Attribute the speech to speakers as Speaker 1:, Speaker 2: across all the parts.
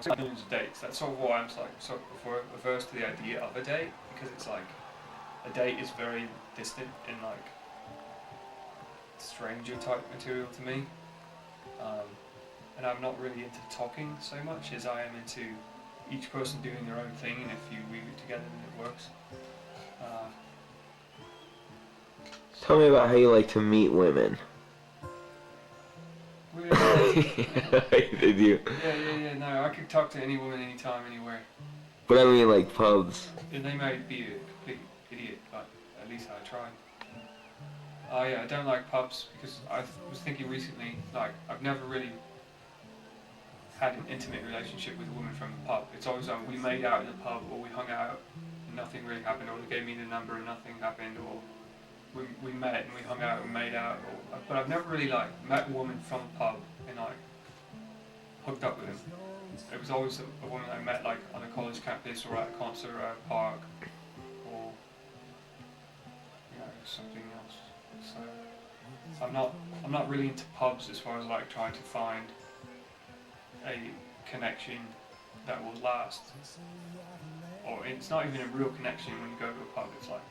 Speaker 1: know, millions of dates. That's sort of why I'm like sort of averse to the idea of a date, because it's like a date is very distant and like stranger type material to me. And I'm not really into talking so much as I am into each person doing their own thing, and if you weave it together then it works.
Speaker 2: Tell me about how you like to meet women. Did you?
Speaker 1: Yeah. No, I could talk to any woman, anytime, anywhere.
Speaker 2: But I mean, like pubs.
Speaker 1: And they may be a complete idiot, but at least I tried. Oh yeah, I don't like pubs because I was thinking recently, like, I've never really had an intimate relationship with a woman from a pub. It's always like we made out in a pub, or we hung out and nothing really happened, or they gave me the number and nothing happened, or we met and we hung out and made out. But I've never really like met a woman from a pub and like hooked up with them. It was always a woman I met like on a college campus or at a concert or at a park or something else. So I'm not really into pubs as far as like trying to find a connection that will last. Or it's not even a real connection when you go to a pub. It's like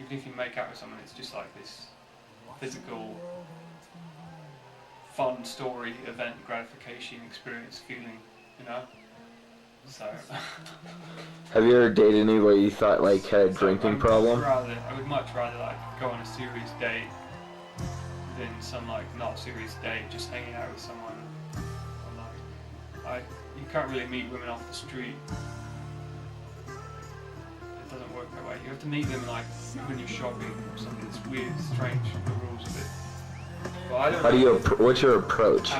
Speaker 1: even if you make out with someone, it's just like this physical, fun story, event, gratification, experience, feeling, you know? So...
Speaker 2: Have you ever dated anybody you thought like had a drinking problem?
Speaker 1: I would much rather like go on a serious date than some like not serious date, just hanging out with someone. You can't really meet women off the street. It doesn't work that way. You have to meet them like when you're shopping or something. It's weird, strange, the rules of it. But I don't know.
Speaker 2: What's your approach?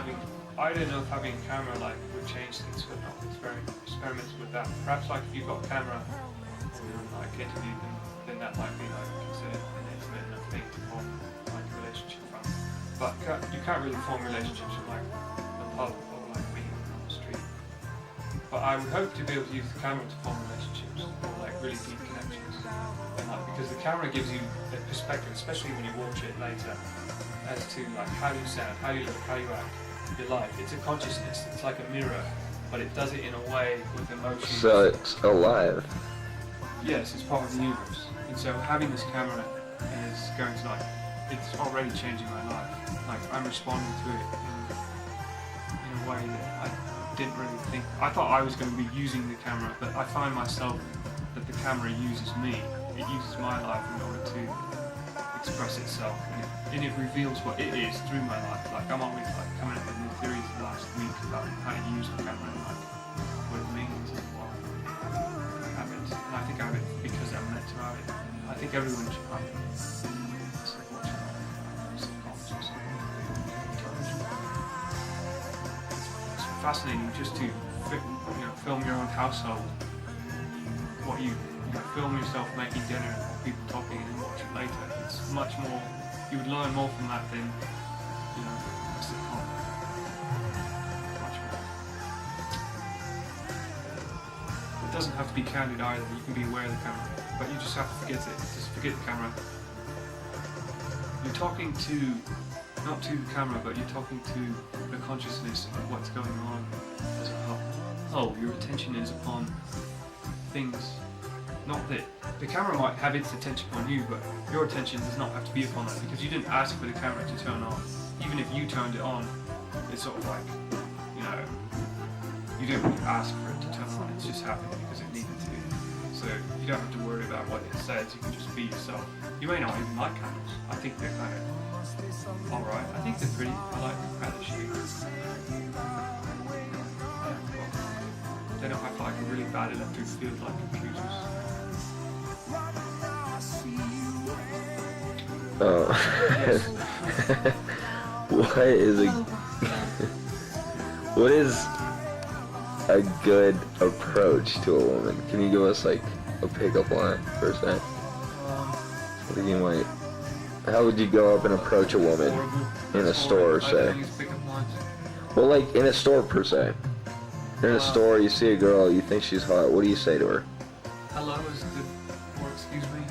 Speaker 1: I don't know if having a camera like would change things, but not experiments with that. Perhaps like if you've got a camera and like interviewed them, then that might be like considered an intimate enough thing to form like a relationship from. But you can't really form relationships from like a pub or like meeting women on the street. But I would hope to be able to use the camera to form relationships or like really deep connections. And like because the camera gives you a perspective, especially when you watch it later, as to like how you sound, how you look, how you act, your life. It's a consciousness. It's like a mirror, but it does it in a way with emotions.
Speaker 2: So it's alive.
Speaker 1: Yes, it's part of the universe. And so having this camera is going to like, it's already changing my life. Like I'm responding to it in a way that I didn't really think. I thought I was going to be using the camera, but I find myself that the camera uses me. It uses my life in order to express itself, and it reveals what it is through my life. Like I'm always like coming up with new theories last week about how to use the camera and like what it means and why I have it. And I think I have it because I'm meant to have it. I think everyone should have it. It's like watching subconscious. It's fascinating just to film your own household. What you film yourself making dinner or people talking and then watch it later. It's much more, you would learn more from that than, a sitcom. Much more. It doesn't have to be candid either, you can be aware of the camera, but you just have to forget it. Just forget the camera. You're talking to, not to the camera, but you're talking to the consciousness of what's going on as a whole. Your attention is upon things. Not that the camera might have its attention on you, but your attention does not have to be upon that because you didn't ask for the camera to turn on. Even if you turned it on, it's sort of like, you didn't really ask for it to turn on, it's just happened because it needed to. So you don't have to worry about what it says, you can just be yourself. You may not even like cameras. I think they're kind of alright. I think they're pretty. I like how they shoot. They don't have like a really bad electric field like computers.
Speaker 2: Oh.
Speaker 1: Yes.
Speaker 2: What is a good approach to a woman? Can you give us like a pickup line for a second? How would you go up and approach a woman in a store, say? Well, like in a store per se. You're in a store, you see a girl, you think she's hot. What do you say to her?
Speaker 1: Hello is good, or excuse me.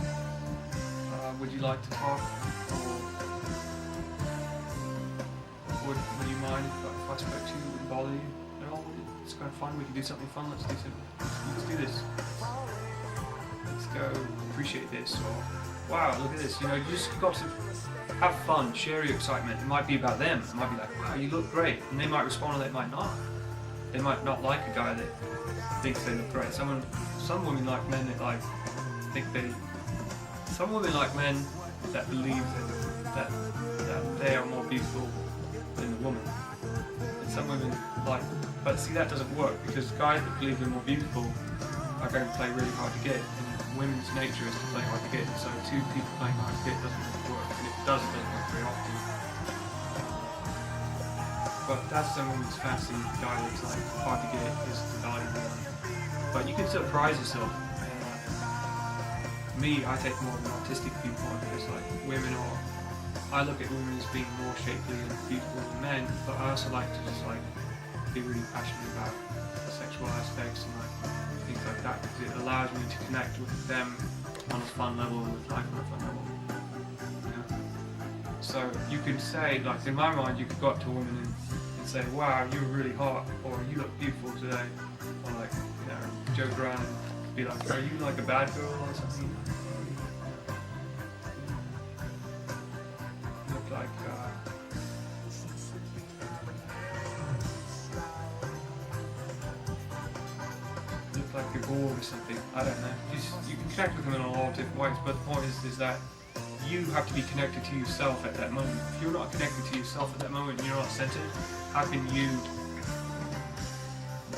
Speaker 1: Would you like to talk? Or would you mind if I spoke to you? Would it bother you at all? let's go have fun. We can do something fun. Let's do this. Let's go appreciate this. Or wow, look at this. You know, you just got to have fun, share your excitement. It might be about them. It might be like, wow, you look great, and they might respond, or they might not. They might not like a guy that thinks they look great. Some women like men that like think they. Some women like men that believe that they are more beautiful than the woman. And some women like, but see that doesn't work because guys that believe they're more beautiful are going to play really hard to get, and women's nature is to play hard to get. And so two people playing hard to get doesn't really work, and if it does, it doesn't work very often. But that's some women's fancy guy that's like hard to get is the valuable one. But you can surprise yourself. Me, I take more of an artistic viewpoint because like women are, I look at women as being more shapely and beautiful than men, but I also like to just like be really passionate about the sexual aspects and like things like that because it allows me to connect with them on a fun level and with life on a fun level. You know? So you could say, like in my mind, you could go up to a woman and say, wow, you were really hot, or you look beautiful today, or like, you know, joke around and be like, are you like a bad girl or something? Look like, look like you're bored or something. I don't know. You can connect with them in a lot of different ways, but the point is that you have to be connected to yourself at that moment. If you're not connected to yourself at that moment and you're not centered, how can you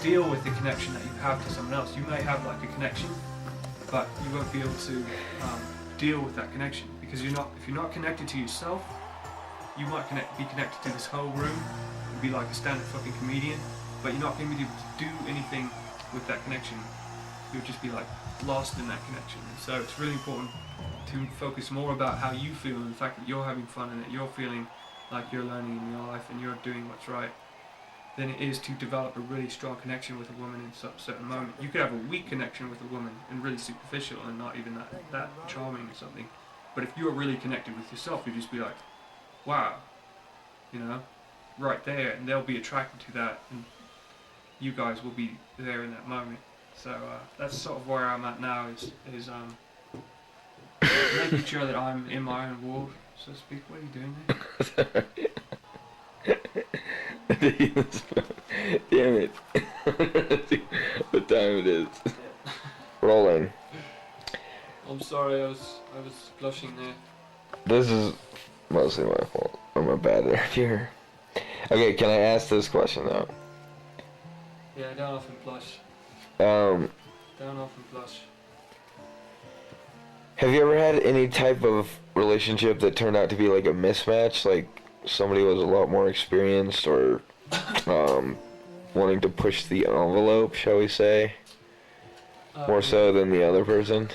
Speaker 1: deal with the connection that you have to someone else? You may have like a connection, but you won't be able to deal with that connection because if you're not connected to yourself, you might be connected to this whole room and be like a stand-up fucking comedian, but you're not going to be able to do anything with that connection. You'll just be like lost in that connection. And so it's really important to focus more about how you feel and the fact that you're having fun and that you're feeling like you're learning in your life and you're doing what's right, than it is to develop a really strong connection with a woman in some certain moment. You could have a weak connection with a woman and really superficial and not even that charming or something. But if you're really connected with yourself, you'll just be like, wow, you know, right there, and they'll be attracted to that, and you guys will be there in that moment. So that's sort of where I'm at now, is making sure that I'm in my own world, so to speak. What are you doing there?
Speaker 2: Damn it. What time it is.
Speaker 1: Yeah.
Speaker 2: Rolling.
Speaker 1: I'm sorry, I was blushing there.
Speaker 2: This is mostly my fault. I'm a bad interviewer. Okay, can I ask this question though?
Speaker 1: Yeah, don't often blush.
Speaker 2: Don't
Speaker 1: often blush.
Speaker 2: Have you ever had any type of relationship that turned out to be like a mismatch? Like somebody was a lot more experienced or wanting to push the envelope, shall we say? More so than the other person?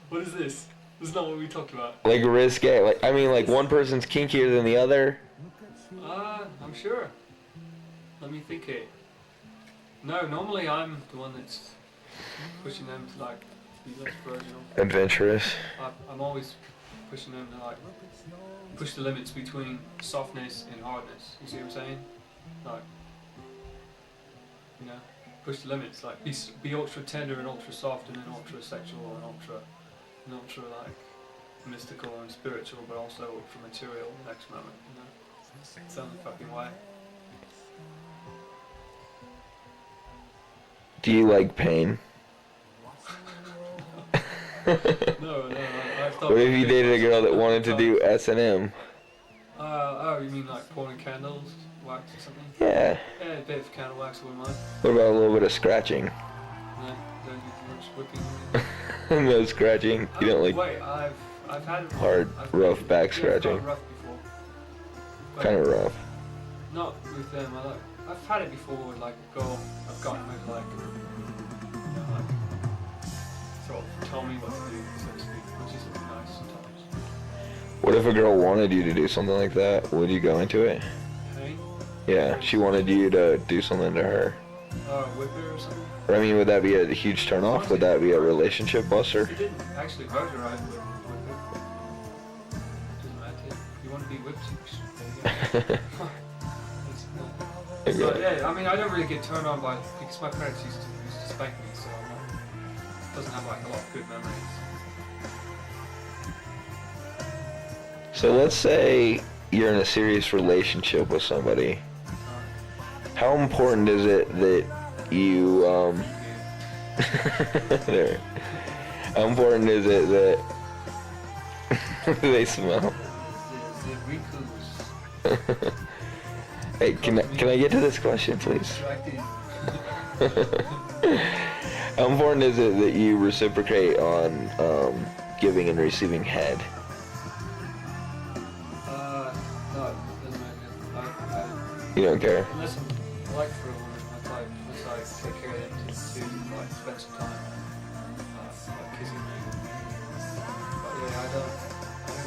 Speaker 1: What is this? This is not what we talked about.
Speaker 2: Like risque, like I mean like one person's kinkier than the other?
Speaker 1: I'm sure. Let me think here. No, normally I'm the one that's pushing them to like be less virginal.
Speaker 2: Adventurous.
Speaker 1: I'm always pushing them to like push the limits between softness and hardness. You see what I'm saying? Like, you know, push the limits. Like be ultra tender and ultra soft, and then ultra sexual and ultra like mystical and spiritual, but also ultra material the next moment. You know, some fucking way.
Speaker 2: Do you like pain?
Speaker 1: No, I thought.
Speaker 2: What if you dated a girl that wanted to do S&M?
Speaker 1: Oh, you mean like pouring candles, wax or something?
Speaker 2: Yeah.
Speaker 1: Yeah, a bit of candle wax, I wouldn't mind.
Speaker 2: What about a little bit of scratching?
Speaker 1: No, don't do too much whipping.
Speaker 2: No scratching? You don't like
Speaker 1: Wait, I've had
Speaker 2: hard, rough back scratching?
Speaker 1: Yeah, rough before.
Speaker 2: Kind of rough.
Speaker 1: Not with them. I've had it before with like a girl. I've gotten with like, you know, like sort of tell me what to do, so to speak, which is nice sometimes.
Speaker 2: What if a girl wanted you to do something like that? Would you go into it?
Speaker 1: Hey?
Speaker 2: Yeah, she wanted you to do something to her.
Speaker 1: Whip her or something?
Speaker 2: I mean, would that be a huge turn off? Would that be a relationship buster?
Speaker 1: If you didn't actually hurt her, I would whip her. Doesn't matter. You want to be whipped? There you go.
Speaker 2: Okay.
Speaker 1: But yeah, I mean, I don't really get turned on by because my parents used to spank me, so I'm not, doesn't have like a lot of good memories.
Speaker 2: So let's say you're in a serious relationship with somebody. How important is it that you there? How important is it that they smell?
Speaker 1: The wrinkles.
Speaker 2: Hey, can I get to this question, please? How important is it that you reciprocate on giving and receiving head?
Speaker 1: No, it doesn't matter.
Speaker 2: You don't care.
Speaker 1: Unless I'm like for a woman, unless I take care of them to like spend some time, like kissing me. But yeah, I don't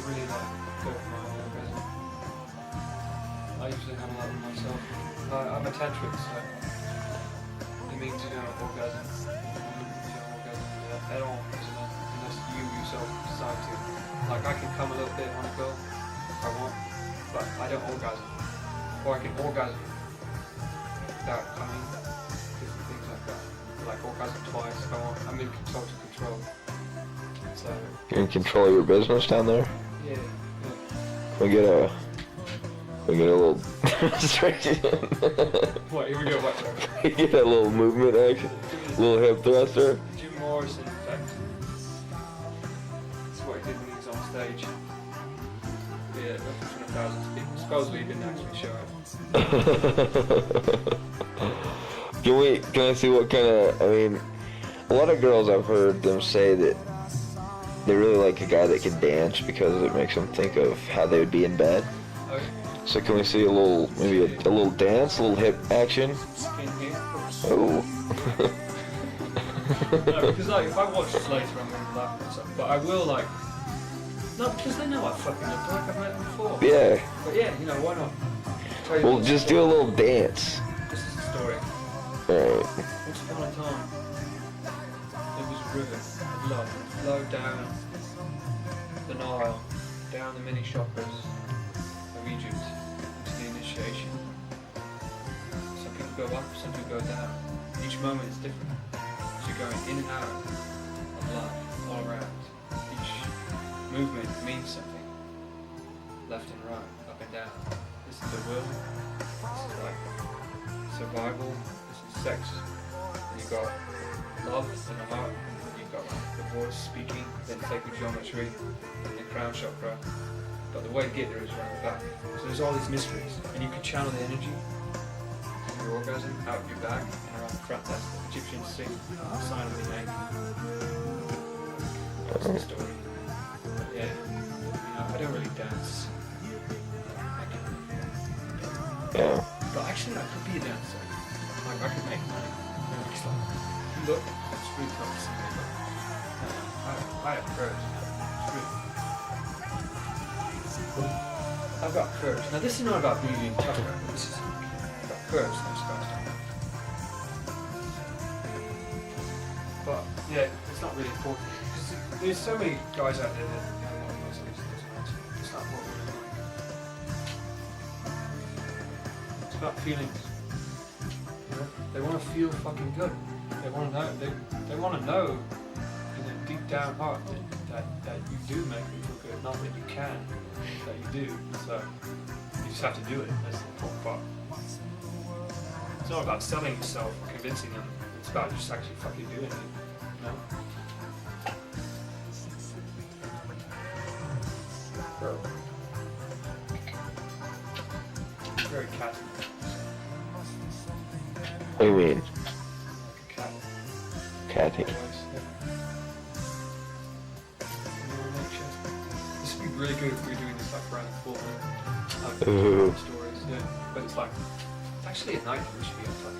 Speaker 1: really like go for my own orgasm. I usually have a lot with myself. I'm a tantric, so it means you don't orgasm. You don't orgasm at all as a man, unless you yourself decide to. Like I can come a little bit on a go if I want, but I don't orgasm. Or I can orgasm without coming, different things like that. Like orgasm twice if I want. I'm in control to control. So
Speaker 2: You can control your business down there.
Speaker 1: yeah.
Speaker 2: We get a little demonstration.
Speaker 1: What? Here we go. What?
Speaker 2: We get a little movement action, little hip thruster.
Speaker 1: Jim Morrison effect. That's what he did when he was on stage. Yeah, up in front of thousands of people. Supposedly he didn't actually show it.
Speaker 2: Can I see what kind of, I mean, a lot of girls I've heard them say that they really like a guy that can dance because it makes them think of how they would be in bed.
Speaker 1: Okay.
Speaker 2: So can we see a little, maybe a little dance, a little hip action?
Speaker 1: Skin here.
Speaker 2: Oh.
Speaker 1: No, because like if I watch this later I'm going to laugh and stuff. But I will like, no, because they know I fucking look like I've met them before.
Speaker 2: Yeah.
Speaker 1: But yeah, you know, why not? Tell you
Speaker 2: Well,
Speaker 1: this
Speaker 2: just
Speaker 1: story.
Speaker 2: do a little dance.
Speaker 1: This is the story.
Speaker 2: Alright.
Speaker 1: Once upon a time, there was a river of love that flowed down the Nile, down the many chakras of Egypt, into the initiation. Some people go up, some people go down. Each moment is different. So you're going in and out of love all around. Each movement means something. Left and right, up and down. This is the will. This is like survival. This is sex. And you've got love in the heart. You've got the voice speaking, then sacred geometry, and the crown chakra. But the way to get there is around the back. So there's all these mysteries, and you can channel the energy of your orgasm out your back and around the front. That's the Egyptian sign of the Yankee. That's the story. But yeah, you know, I don't really dance.
Speaker 2: Yeah.
Speaker 1: But actually, I could be a dancer. Like, I could make money. You know, just like, look, it's really tough to see me, but I have courage. It's really. I've got courage. Now, this is not about being tough, this is about courage. That's got But, yeah, it's not really important. Because there's so many guys out there that don't want to use these things. It's not what we're doing. It's about feelings. You know? They want to feel fucking good. They want to know. They want to know in their deep down heart that you do make them feel good. Not that you can, that you do. So you just have to do it. That's the important part. It's not about selling yourself or convincing them. It's about just actually fucking doing it. You know? Very catty.
Speaker 2: What do you mean?
Speaker 1: Like a cat.
Speaker 2: Catty.
Speaker 1: Always, This would be really good if we were doing this like around the full moon. Like
Speaker 2: Ooh.
Speaker 1: stories, yeah. But it's like, it's actually at night we should be up like.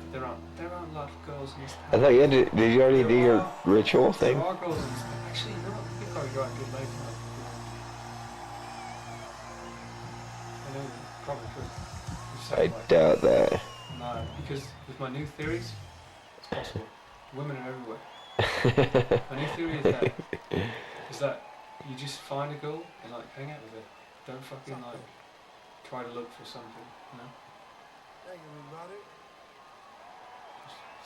Speaker 1: But there aren't a lot of girls in this town.
Speaker 2: I thought you had to, did you already do your ritual thing?
Speaker 1: There are girls in this town. Actually, no, I think I'll go out and get laid tonight. I know, probably could. Just
Speaker 2: I
Speaker 1: have, like,
Speaker 2: doubt that.
Speaker 1: No, because with my new theories, it's possible. Women are everywhere. My new theory is that you just find a girl and like hang out with her. Don't fucking like try to look for something, you know?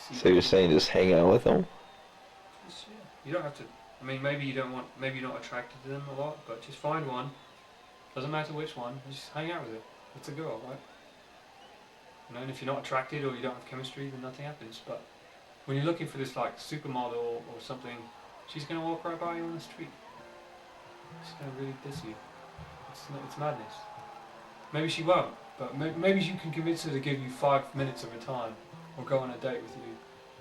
Speaker 1: see.
Speaker 2: So you're saying just hang out with them?
Speaker 1: Just, yeah. You don't have to. I mean, maybe you don't want. Maybe you're not attracted to them a lot, but just find one. Doesn't matter which one. Just hang out with it. It's a girl, right? You know, and if you're not attracted or you don't have chemistry, then nothing happens. But when you're looking for this like supermodel or something, she's gonna walk right by you on the street. She's gonna really diss you. It's madness. Maybe she won't, but maybe you can convince her to give you 5 minutes of her time or go on a date with you.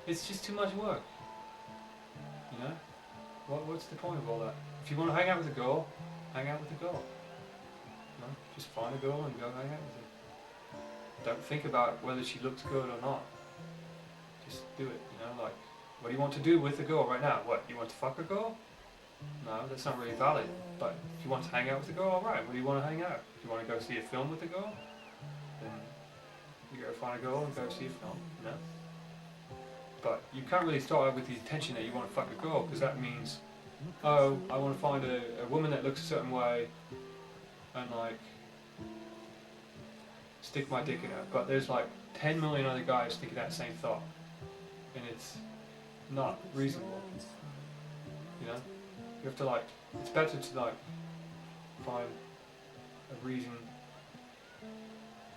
Speaker 1: It's just too much work. You know? What's the point of all that? If you want to hang out with a girl, hang out with a girl. You know? Just find a girl and go hang out with her. Don't think about whether she looks good or not. Just do it, you know, like, what do you want to do with a girl right now? What, you want to fuck a girl? No, that's not really valid. But if you want to hang out with a girl, alright, where do you want to hang out? If you want to go see a film with a girl, then you go find a girl and go see a film, you know? But you can't really start out with the intention that you want to fuck a girl, because that means, oh, I want to find a woman that looks a certain way, and like, stick my dick in her. But there's like 10 million other guys thinking that same thought, and it's not reasonable, you know? You have to like, it's better to like find a reason,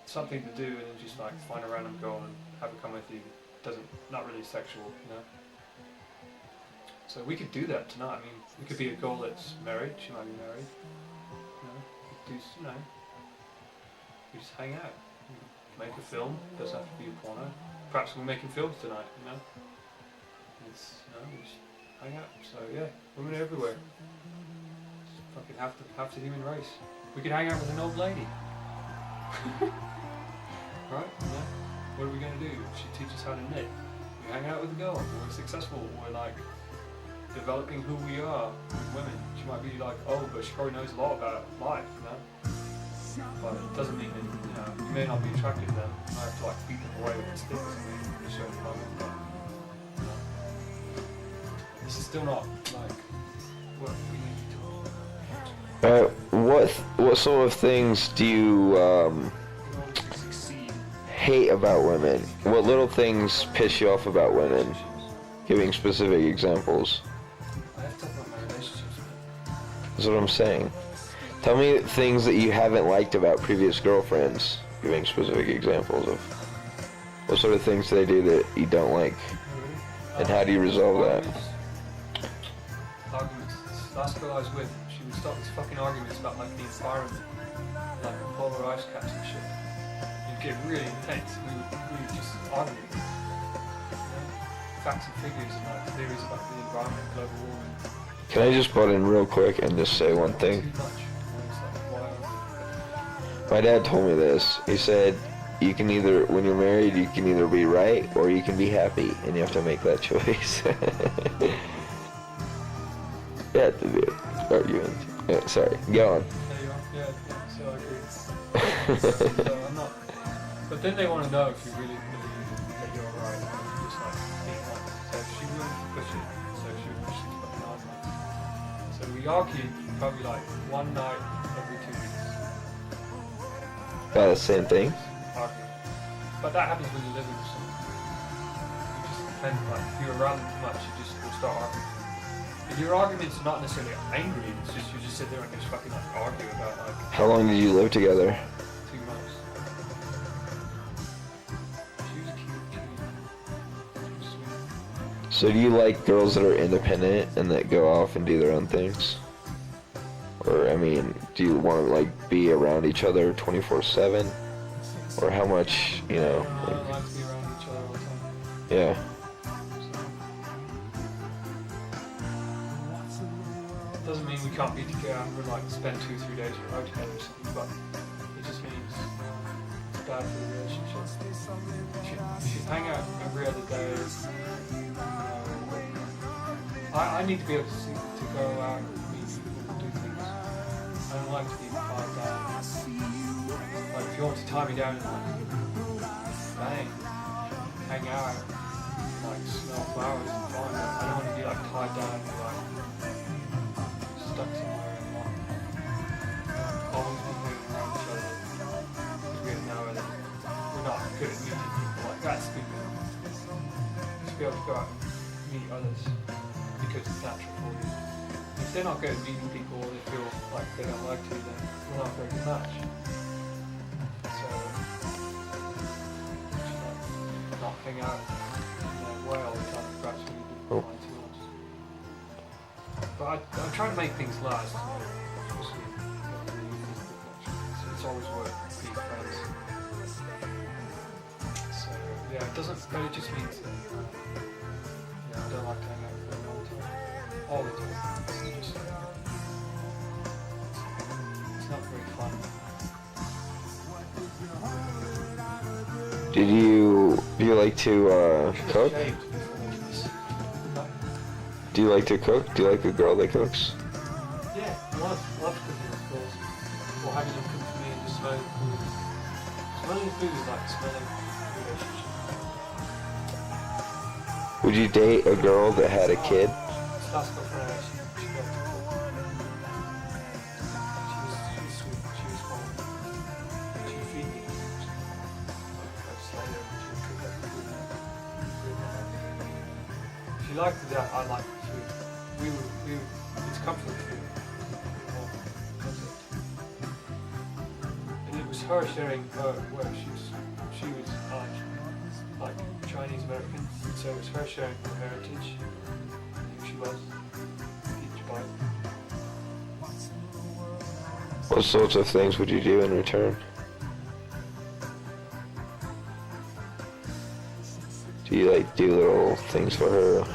Speaker 1: something to do, and then just like find a random girl and have her come with you. Not really sexual, you know? So we could do that tonight. I mean, we could be a girl that's married, she might be married, you know? We could do, you know, we just hang out, we make a film, doesn't have to be a porno. Perhaps we're making films tonight, you know? It's, you know, we just hang out. So yeah, women are everywhere. Just fucking half the human race. We could hang out with an old lady. Right? Yeah. What are we gonna do? She teaches how to knit. We hang out with a girl. We're successful. We're like developing who we are with women. She might be like, oh, but she probably knows a lot about life, you know? But it doesn't mean that, you know, you may not be attracted to them. You might have to like beat them away with a stick or something at a certain moment, but you know, this is still not like what we need to do.
Speaker 2: What sort of things do you
Speaker 1: Succeed.
Speaker 2: hate about women? What little things piss you off about women? Giving specific examples.
Speaker 1: I have to talk about my relationships, man.
Speaker 2: That's what I'm saying. Tell me things that you haven't liked about previous girlfriends. Giving specific examples of what sort of things they do that you don't like, and how do you resolve that?
Speaker 1: Arguments. This last girl I was with, she would start these fucking arguments about like the environment, like polar ice caps and shit. It'd get really intense. We would just argue. You know? Facts and figures and like theories about the environment, global warming.
Speaker 2: Can I just butt in real quick and just say one thing?
Speaker 1: Too much. You know, it's like, why?
Speaker 2: My dad told me this. He said, you can either, when you're married, you can either be right or you can be happy, and you have to make that choice. Yeah, to be arguing. Yeah, sorry, go on.
Speaker 1: There you are. Yeah, so I agree. So I'm not. But then they want to know if you really believe that you're right, or just like being honest. So if she will push it, so she will push it fucking hard. So we argue probably like one night every 2 weeks.
Speaker 2: About the same thing?
Speaker 1: Argue. But that happens when you're living with someone. You just depend, like, if you're around them too much, you just will start arguing. And your arguments are not necessarily angry, it's just you just sit there and just fucking like argue about like
Speaker 2: How long did you live together?
Speaker 1: 2 months. She was cute. She was sweet.
Speaker 2: So do you like girls that are independent and that go off and do their own things? Or, I mean, do you want to, like, be around each other 24/7? Or how much, you know?
Speaker 1: I don't like to be around each other all the time.
Speaker 2: Yeah.
Speaker 1: Doesn't mean we can't be together and like spend 2-3 days in a row together or something, but it just means it's bad for the relationship. You should hang out every other day. I need to be able to go out and meet people and do things. I don't like to be tied down. Like if you want to tie me down and like bang, hang out, like smell flowers and fine, but I don't want to be like tied down and like stuck somewhere and like always be moving around each other because we know that we're not good at meeting people, like that's good. To be able to go out and meet others because it's natural for you. If they're not good at meeting people or they feel like they don't like to, then we're not a very good match. So, not hang out in their way all the time, perhaps when you do find too much. But I try to make things last. Especially it's always worth being friends. So yeah, it doesn't. But it just means that I don't like to hang out for a long time, all the time. It's not very fun.
Speaker 2: Do you like to cook? Do you like to cook? Do you like a girl that cooks?
Speaker 1: Yeah, I love cooking, of course. Or having them cook for me and just smelling food. Smelling food is like smelling a relationship.
Speaker 2: Would you date a girl that had a kid?
Speaker 1: Last girlfriend I had, she loved to cook. She was sweet, she was fun. She would feed me. I'd just lay there and she would cook up food. She liked that, I liked the food. It's comfort food. And it was her sharing her work. She was like Chinese American, so it was her sharing her heritage, who she was, each bite.
Speaker 2: What sorts of things would you do in return? Do you like do little things for her?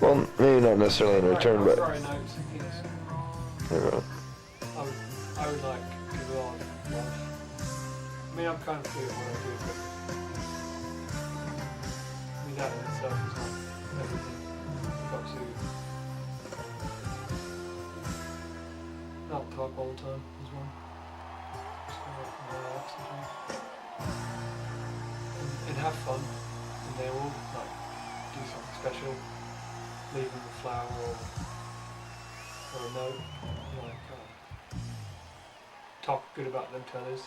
Speaker 2: Well, maybe not necessarily in return, but
Speaker 1: Write notes and things.
Speaker 2: I don't know.
Speaker 1: I would like give a lot of love. I mean, I'm kind of good at what I do, but I mean, that in itself is not everything. You've got to not talk all the time as well. Just kind of relax sometimes. And have fun. And they will like do something special. Leave them a flower or a note. Like, talk good about them to others.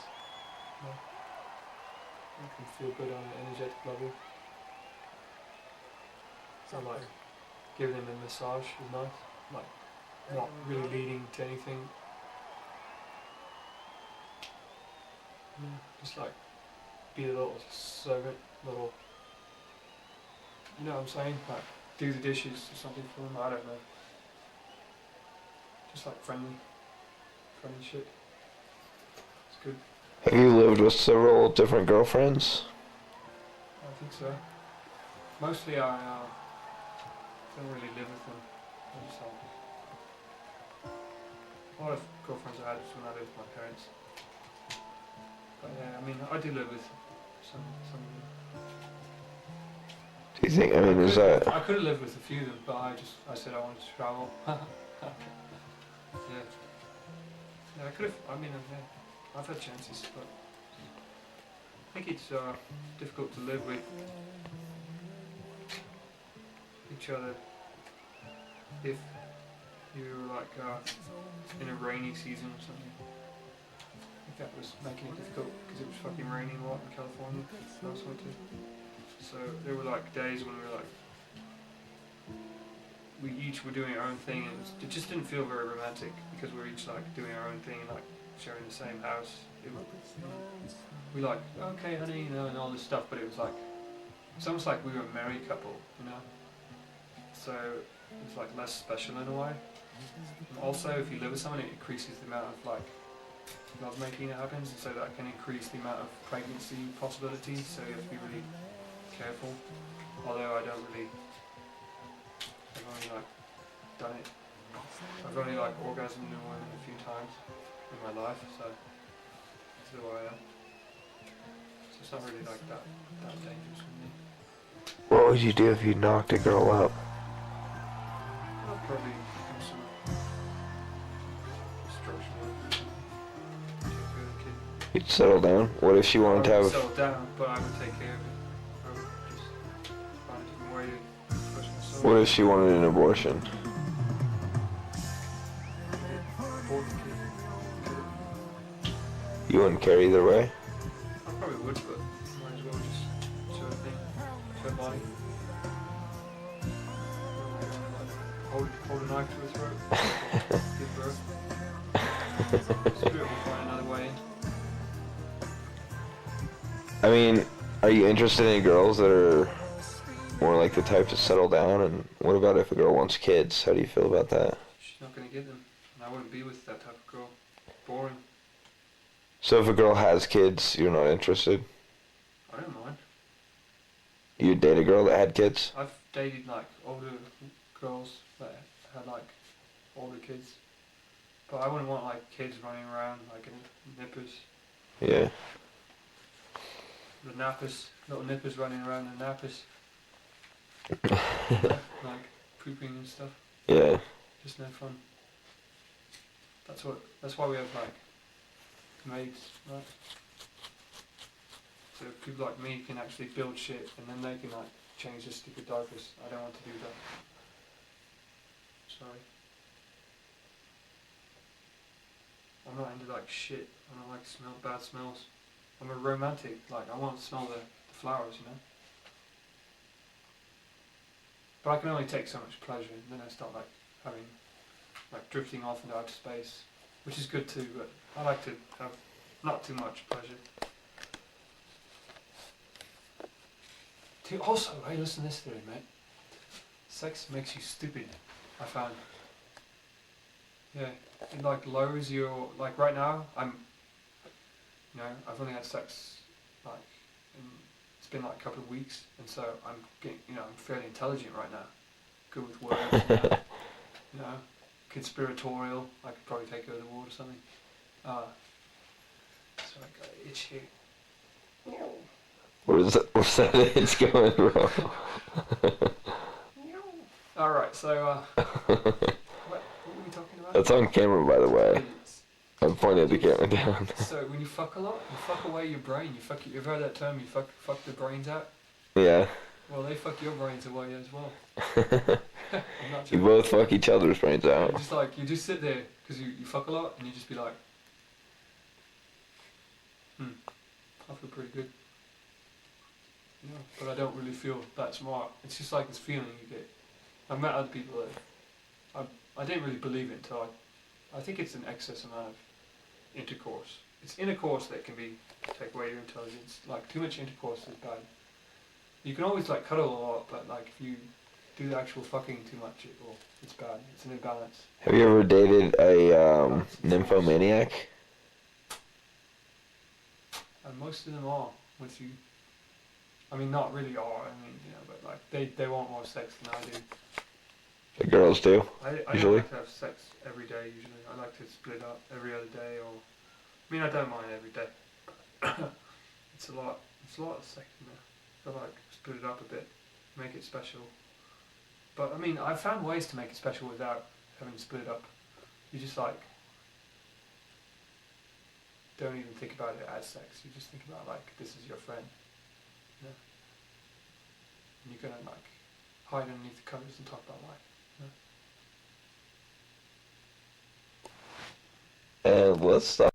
Speaker 1: Make them feel good on an energetic level. So like giving them a massage is nice. Like not really leading to anything. Just like be a little servant, little, you know what I'm saying? Like do the dishes or something for them, I don't know. Just like friendly shit. It's good.
Speaker 2: Have you lived with several different girlfriends?
Speaker 1: I think so. Mostly I don't really live with them. I just a lot of girlfriends I had was when I lived with my parents. But yeah, I mean, I do live with some of them.
Speaker 2: Do you think, I mean, is that...
Speaker 1: I could have lived with a few of them, but I said I wanted to travel. Yeah. Yeah, I could have, I mean, yeah, I've had chances, but I think it's difficult to live with each other if you're like in a rainy season or something. I think that was making it difficult because it was fucking raining a lot in California last winter. So there were like days when we were like, we each were doing our own thing, and it just didn't feel very romantic because we were each like doing our own thing and like sharing the same house. We like, okay honey, you know, and all this stuff, but it was like, it's almost like we were a married couple, you know? So it's like less special in a way. And also if you live with someone, it increases the amount of like love making that happens, and so that can increase the amount of pregnancy possibilities, so you have to be really careful. Although I've only like done it. I've only like orgasmed in a woman a few times in my life, so that's who I am. So it's not really like that dangerous for me.
Speaker 2: What would you do if you knocked a girl up?
Speaker 1: I'd probably do some structural take care of the kid.
Speaker 2: You'd settle down? What if she wanted to
Speaker 1: I would
Speaker 2: have...
Speaker 1: settle down, but I would take care of it. I would just find a different way to express myself.
Speaker 2: What if she wanted an abortion?
Speaker 1: Abort the kid.
Speaker 2: You You wouldn't care either way.
Speaker 1: I probably would, but might as well just show a thing, show a body. Hold a knife to her throat. Give birth. Spirit will find another way.
Speaker 2: I mean, are you interested in girls that are more like the type to settle down? And what about if a girl wants kids? How do you feel about that?
Speaker 1: She's not gonna get them, and I wouldn't be with that type of girl. Boring.
Speaker 2: So if a girl has kids, you're not interested?
Speaker 1: I don't mind.
Speaker 2: You'd date a girl that had kids?
Speaker 1: I've dated like older girls that had like older kids, but I wouldn't want like kids running around like nippers.
Speaker 2: Yeah.
Speaker 1: The nappers, little nippers running around the nappers. Like pooping and stuff.
Speaker 2: Yeah.
Speaker 1: Just no fun. That's why we have like maids, right? So people like me can actually build shit and then they can like change the stupid diapers. I don't want to do that. Sorry. I'm not into like shit. I don't like bad smells. I'm a romantic, like I want to smell the flowers, you know? But I can only take so much pleasure, and then I start like having, like drifting off into outer space, which is good too, but I like to have not too much pleasure. Also, hey, listen to this theory, mate. Sex makes you stupid, I found. Yeah, it like lowers your, like right now, I've only had sex, like, it's been like a couple of weeks, and so I'm getting, I'm fairly intelligent right now. Good with words, conspiratorial. I could probably take over the world or something. So I got an itch here.
Speaker 2: What's that itch going wrong?
Speaker 1: Alright, so, what were we talking about?
Speaker 2: That's on camera, by the way. I'm pointing the camera down.
Speaker 1: So when you fuck a lot, you fuck away your brain. You've heard that term, you fuck the brains out?
Speaker 2: Yeah.
Speaker 1: Well, they fuck your brains away as well. I'm not
Speaker 2: You
Speaker 1: joking.
Speaker 2: both fuck each other's brains out.
Speaker 1: You just sit there, because you fuck a lot, and you just be like, I feel pretty good. But I don't really feel that smart. It's just like this feeling you get. I've met other people that, I didn't really believe it until I think it's an excess amount of intercourse. It's intercourse that can take away your intelligence. Like too much intercourse is bad. You can always like cuddle a lot, but like if you do the actual fucking too much, it's bad. It's an imbalance.
Speaker 2: Have you ever dated a nymphomaniac?
Speaker 1: And most of them are. Not really are. But like they want more sex than I do.
Speaker 2: The girls do.
Speaker 1: I
Speaker 2: usually.
Speaker 1: don't like to have sex every day. Usually, I like to split up every other day, or I don't mind every day. It's a lot of sex in there. I like split it up a bit, make it special. But I've found ways to make it special without having to split it up. You just like don't even think about it as sex. You just think about like this is your friend. And you're gonna like hide underneath the covers and talk about life.
Speaker 2: And let's stop.